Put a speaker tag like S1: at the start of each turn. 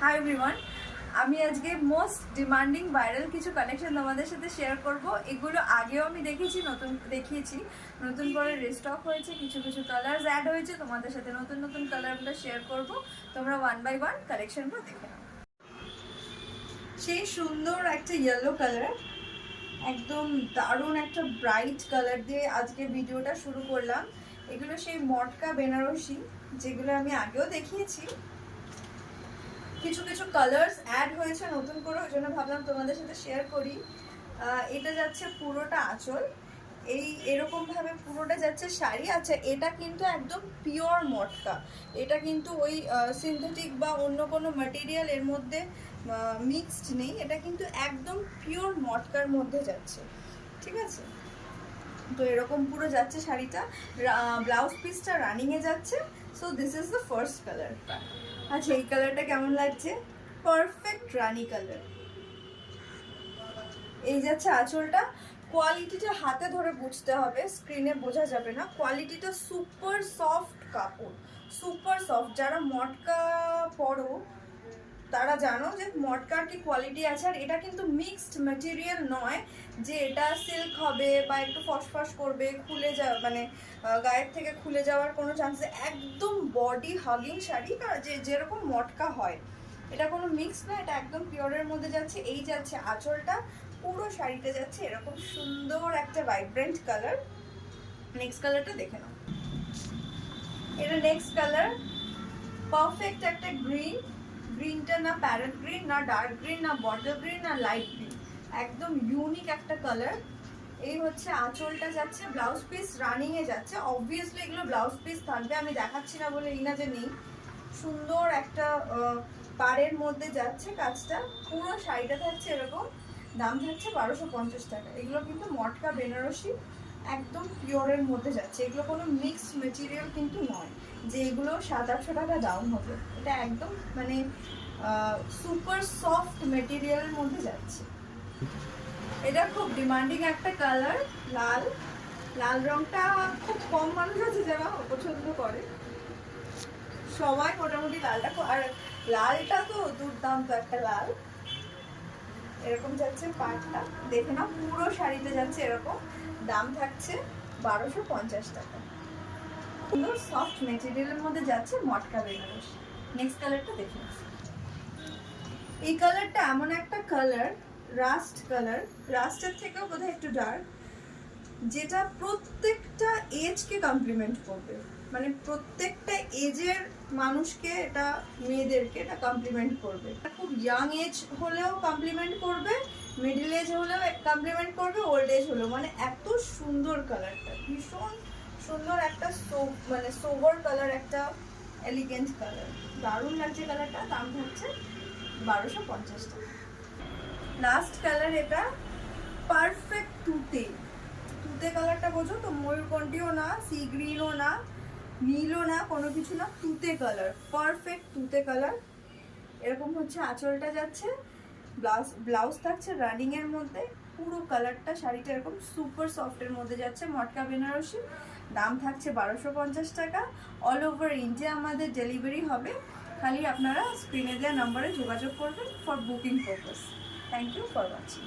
S1: Hi everyone, আমি আজকে most demanding viral কিছু কালেকশন তোমাদের সাথে শেয়ার করব। এগুলো আগেও আমি দেখিয়েছি, নতুন করে রিস্টক হয়েছে, কিছু কিছু কালার্স অ্যাড হয়েছে। তোমাদের সাথে নতুন নতুন কালারগুলো শেয়ার করব, তোমরা ওয়ান বাই ওয়ান কালেকশনগুলো দেখে নাও। সেই সুন্দর একটা ইয়েলো কালার, একদম দারুণ একটা ব্রাইট কালার দিয়ে আজকে ভিডিওটা শুরু করলাম। এগুলো সেই মটকা বেনারসি, যেগুলো আমি আগেও দেখিয়েছি। কিছু কিছু কালার্স অ্যাড হয়েছে নতুন করে, ওই জন্য ভাবলাম তোমাদের সাথে শেয়ার করি। এটা যাচ্ছে পুরোটা আঁচল, এরকমভাবে পুরোটা যাচ্ছে শাড়ি। আচ্ছা, এটা কিন্তু একদম পিওর মটকা, এটা কিন্তু ওই সিনথেটিক বা অন্য কোনো ম্যাটেরিয়াল এর মধ্যে মিক্সড নেই, এটা কিন্তু একদম পিওর মটকার মধ্যে যাচ্ছে, ঠিক আছে? তো এরকম পুরো যাচ্ছে শাড়িটা, ব্লাউজ পিসটা রানিংয়ে যাচ্ছে। So this is the first colour. আচ্ছা, এই কালারটা কেমন লাগছে? পারফেক্ট রানি কালার। এই যাচ্ছে আঁচলটা। কোয়ালিটিটা হাতে ধরে বুঝতে হবে, স্ক্রিনে বোঝা যাবে না। কোয়ালিটিটা সুপার সফট কাপড়, সুপার সফট। যারা মটকা পরো তারা জানো যে মটকার কি কোয়ালিটি আছে। আর এটা কিন্তু মিক্সড ম্যাটেরিয়াল নয় যে এটা সিল্ক হবে বা একটু ফসফস করবে, খুলে যাওয়া, মানে গায়ের থেকে খুলে যাওয়ার কোনো চান্স। একদম বডি হাগিং শাড়ি, যেরকম মটকা হয়, এটা কোনো মিক্স না, এটা একদম পিওরের মধ্যে যাচ্ছে। এই যাচ্ছে আঁচলটা, পুরো শাড়িতে যাচ্ছে এরকম সুন্দর একটা ভাইব্রেন্ট কালার। নেক্সট কালারটা দেখে নাও। এটা নেক্সট কালার, পারফেক্ট একটা গ্রিন। গ্রিনটা না প্যারেট গ্রিন, না ডার্ক গ্রিন, না বটল গ্রিন, না লাইট গ্রিন, একদম ইউনিক একটা কালার। এই হচ্ছে আঁচলটা যাচ্ছে, ব্লাউজ পিস রানিংয়ে যাচ্ছে। অবভিয়াসলি এগুলো ব্লাউজ পিস থাকবে, আমি দেখাচ্ছি না বলে এই না যে নেই। সুন্দর একটা পাড়ের মধ্যে যাচ্ছে কাজটা, পুরো শাড়িটা থাকছে এরকম। দাম থাকছে 1250 টাকা। এগুলো কিন্তু মটকা বেনারসি, একদম পিওরের মধ্যে যাচ্ছে। এগুলো কোনো মিক্সড মেটেরিয়াল কিন্তু নয় যে এগুলো 700-800 টাকা ডাউন হবে। এটা একদম মানে সুপার সফট মেটেরিয়ালের মধ্যে যাচ্ছে। এটা খুব ডিমান্ডিং একটা কালার, লাল। লাল রংটা খুব কম মানুষ আছে যারা পছন্দ করে, সবাই মোটামুটি লালটা। আর লালটা তো দুর্দান্ত একটা লাল। এরকম যাচ্ছে পাটটা, দেখে না, পুরো শাড়িতে যাচ্ছে এরকম। দাম থাকছে 1250 টাকা। সুন্দর সফট মেটেরিয়ালের মধ্যে যাচ্ছে মটকা বেনারসি। নেক্সট কালারটা দেখুন। এই কালারটা এমন একটা কালার, রাস্ট কালার, রাস্টের থেকেও বোধহয় একটু ডার্ক, যেটা প্রত্যেকটা এজকে কমপ্লিমেন্ট করবে। মানে প্রত্যেকটা এজের মানুষকে, এটা মেয়েদেরকে এটা কমপ্লিমেন্ট করবে। খুব ইয়াং এজ হলেও কমপ্লিমেন্ট করবে, মিডল এজ হলেও কমপ্লিমেন্ট করবে, ওল্ড এজ হলেও। মানে এত সুন্দর কালারটা, ভীষণ সুন্দর একটা মানে সোভার কালার, একটা এলিগেন্ট কালার, দারুণ লাগছে কালারটা। দাম হচ্ছে 1250 টাকা। লাস্ট কালার, এটা পারফেক্ট তুতে। তুতে কালারটা বোঝো তো? ময়ূরকণ্ঠীও না, সি গ্রিনও না, নীলও না, কোনো কিছু না, তুতে কালার, পারফেক্ট তুতে কালার। এরকম হচ্ছে আঁচলটা যাচ্ছে, ব্লাউজ থাকছে রানিং এর মধ্যে। পুরো কালারটা শাড়িটা এরকম সুপার সফটের মধ্যে যাচ্ছে, মটকা বেনারসি। দাম থাকছে 1250 টাকা। অল ওভার ইন্ডিয়া আমাদের ডেলিভারি হবে। খালি আপনারা স্ক্রিনে দেওয়া নাম্বারে যোগাযোগ করবেন for booking purpose. Thank you for watching.